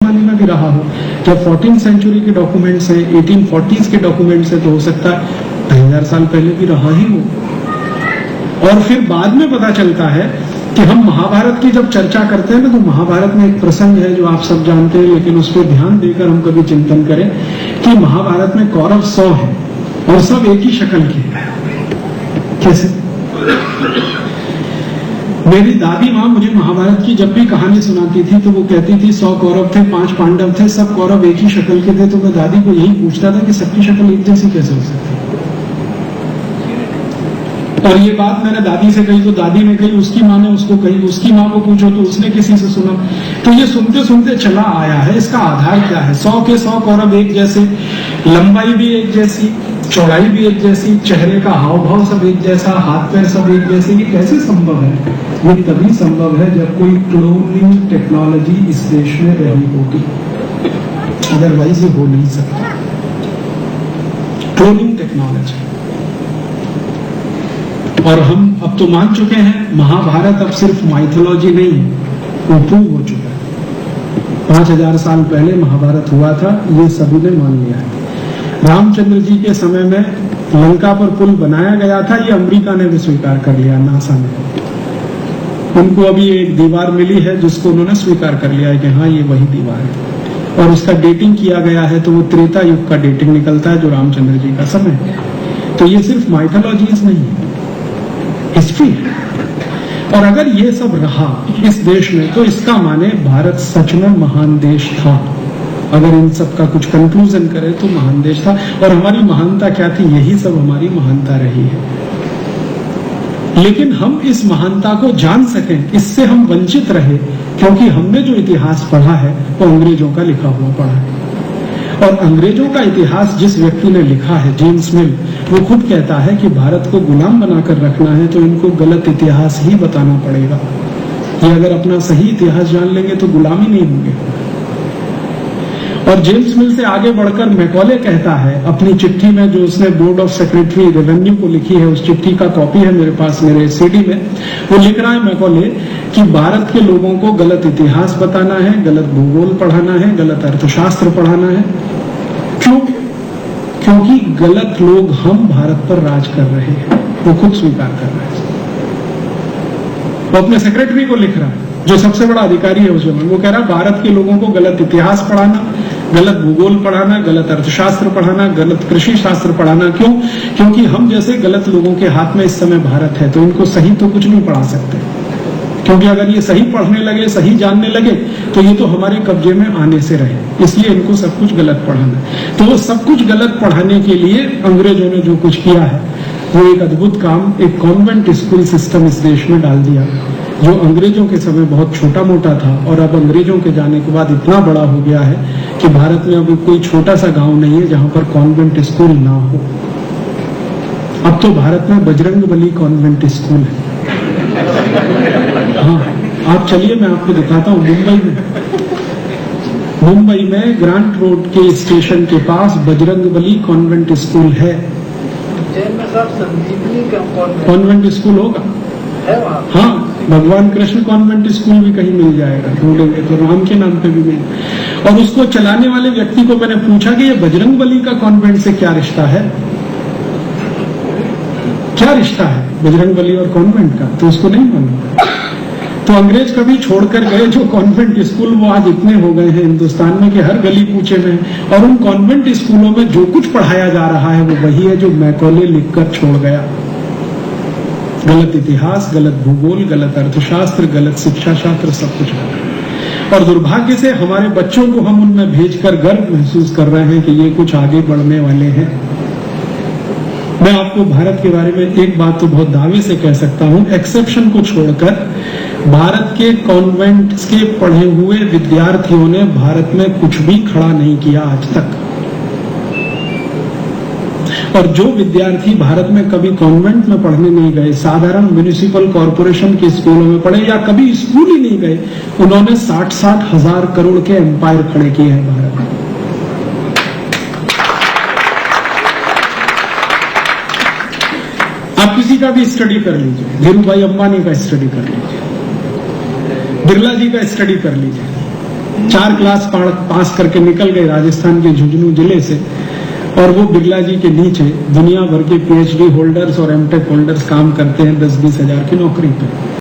जमाने में भी रहा हो। जब 14th सेंचुरी के डॉक्यूमेंट्स हैं, 1840s के डॉक्यूमेंट्स हैं, तो हो सकता है 2000 साल पहले भी रहा ही हो। और फिर बाद में पता चलता है कि हम महाभारत की जब चर्चा करते हैं ना, तो महाभारत में एक प्रसंग है जो आप सब जानते हैं, लेकिन उस पर ध्यान देकर हम कभी चिंतन करें कि महाभारत में कौरव 100 है और सब एक ही शक्ल के हैं। कैसे? मेरी दादी माँ मुझे महाभारत की जब भी कहानी सुनाती थी तो वो कहती थी 100 कौरव थे, 5 पांडव थे, सब कौरव एक ही शक्ल के थे। तो मैं दादी को यही पूछता था कि सबकी शक्ल एक जैसी कैसे हो सकती है। और ये बात मैंने दादी से कही तो दादी ने कही, उसकी माँ ने उसको कही, उसकी माँ को पूछो तो उसने किसी से सुना। तो ये सुनते सुनते चला आया है। इसका आधार क्या है? 100 के 100 कौरव एक जैसे, लंबाई भी एक जैसी, चौड़ाई भी एक जैसी, चेहरे का हाव भाव सब एक जैसा, हाथ पैर सब एक जैसे। ये कैसे संभव है? ये तभी संभव है जब कोई क्लोनिंग टेक्नोलॉजी इस देश में रही होगी, अदरवाइज ये हो नहीं सकता। Cloning technology. और हम अब तो मान चुके हैं महाभारत अब सिर्फ माइथोलॉजी नहीं है, वो प्रूव हो चुका है। 5000 साल पहले महाभारत हुआ था, ये सभी ने मान लिया है। रामचंद्र जी के समय में लंका पर पुल बनाया गया था, ये अमेरिका ने भी स्वीकार कर लिया, नासा ने। उनको अभी एक दीवार मिली है जिसको उन्होंने स्वीकार कर लिया है कि हाँ ये वही दीवार है, और उसका डेटिंग किया गया है तो वो त्रेता युग का डेटिंग निकलता है जो रामचंद्र जी का समय है। तो ये सिर्फ माइथोलॉजीज नहीं है, हिस्ट्री है। और अगर ये सब रहा इस देश में तो इसका माने भारत सच में महान देश था। अगर इन सब का कुछ कंक्लूजन करें तो महान देश था। और हमारी महानता क्या थी? यही सब हमारी महानता रही है। लेकिन हम इस महानता को जान सकें, इससे हम वंचित रहे, क्योंकि हमने जो इतिहास पढ़ा है वो अंग्रेजों का लिखा हुआ पढ़ा है। और अंग्रेजों का इतिहास जिस व्यक्ति ने लिखा है, जेम्स मिल, वो खुद कहता है कि भारत को गुलाम बनाकर रखना है तो इनको गलत इतिहास ही बताना पड़ेगा। ये अगर अपना सही इतिहास जान लेंगे तो गुलाम ही नहीं होंगे। और जेम्स मिल से आगे बढ़कर मैकॉले कहता है अपनी चिट्ठी में, जो उसने बोर्ड ऑफ सेक्रेटरी रेवेन्यू को लिखी है, उस चिट्ठी का कॉपी है मेरे पास मेरे सीडी में, वो लिख रहा है मैकॉले कि भारत के लोगों को गलत इतिहास बताना है, गलत भूगोल पढ़ाना है, गलत अर्थशास्त्र पढ़ाना है। क्यों? क्योंकि गलत लोग हम भारत पर राज कर रहे हैं, वो खुद स्वीकार कर रहे हैं। वो अपने सेक्रेटरी को लिख रहा है जो सबसे बड़ा अधिकारी है उस समय। वो कह रहा है भारत के लोगों को गलत इतिहास पढ़ाना, गलत भूगोल पढ़ाना, गलत अर्थशास्त्र पढ़ाना, गलत कृषि शास्त्र पढ़ाना। क्यों? क्योंकि हम जैसे गलत लोगों के हाथ में इस समय भारत है, तो इनको सही तो कुछ नहीं पढ़ा सकते। क्योंकि अगर ये सही पढ़ने लगे, सही जानने लगे, तो ये तो हमारे कब्जे में आने से रहे, इसलिए इनको सब कुछ गलत पढ़ाना है। तो वो सब कुछ गलत पढ़ाने के लिए अंग्रेजों ने जो कुछ किया है, वो एक अद्भुत काम, एक कॉन्वेंट स्कूल सिस्टम इस देश में डाल दिया, जो अंग्रेजों के समय बहुत छोटा मोटा था और अब अंग्रेजों के जाने के बाद इतना बड़ा हो गया है कि भारत में अब कोई छोटा सा गांव नहीं है जहां पर कॉन्वेंट स्कूल ना हो। अब तो भारत में बजरंगबली कॉन्वेंट स्कूल है। हाँ, आप चलिए मैं आपको दिखाता हूँ। मुंबई में ग्रांट रोड के स्टेशन के पास बजरंगबली कॉन्वेंट स्कूल है। कॉन्वेंट स्कूल होगा? हाँ, भगवान कृष्ण कॉन्वेंट स्कूल भी कहीं मिल जाएगा, ढूंढेंगे तो राम के नाम पे भी मिल। और उसको चलाने वाले व्यक्ति को मैंने पूछा कि ये बजरंगबली का कॉन्वेंट से क्या रिश्ता है, क्या रिश्ता है बजरंगबली और कॉन्वेंट का? तो उसको नहीं मालूम। तो अंग्रेज कभी छोड़कर गए जो कॉन्वेंट स्कूल, वो आज इतने हो गए हैं हिंदुस्तान में कि हर गली कूचे में। और उन कॉन्वेंट स्कूलों में जो कुछ पढ़ाया जा रहा है वो वही है जो मैकॉले लिखकर छोड़ गया। गलत इतिहास, गलत भूगोल, गलत अर्थशास्त्र, गलत शिक्षा शास्त्र, सब कुछ है। और दुर्भाग्य से हमारे बच्चों को हम उनमें भेजकर गर्व महसूस कर रहे हैं कि ये कुछ आगे बढ़ने वाले हैं। मैं आपको भारत के बारे में एक बात तो बहुत दावे से कह सकता हूं, एक्सेप्शन को छोड़कर भारत के कॉन्वेंट्स के पढ़े हुए विद्यार्थियों ने भारत में कुछ भी खड़ा नहीं किया आज तक। और जो विद्यार्थी भारत में कभी कॉन्वेंट में पढ़ने नहीं गए, साधारण म्युनिसिपल कॉरपोरेशन के स्कूलों में पढ़े या कभी स्कूल ही नहीं गए, उन्होंने 60-60 हजार करोड़ के एम्पायर खड़े किए हैं भारत में। आप किसी का भी स्टडी कर लीजिए, धीरूभाई अंबानी का स्टडी कर लीजिए, बिरला जी का स्टडी कर लीजिए, 4 क्लास पास करके निकल गए राजस्थान के झुंझुनू जिले से, और वो बिरला जी के नीचे दुनिया भर के PhD होल्डर्स और MTech होल्डर्स काम करते हैं 10-20 हजार की नौकरी पे।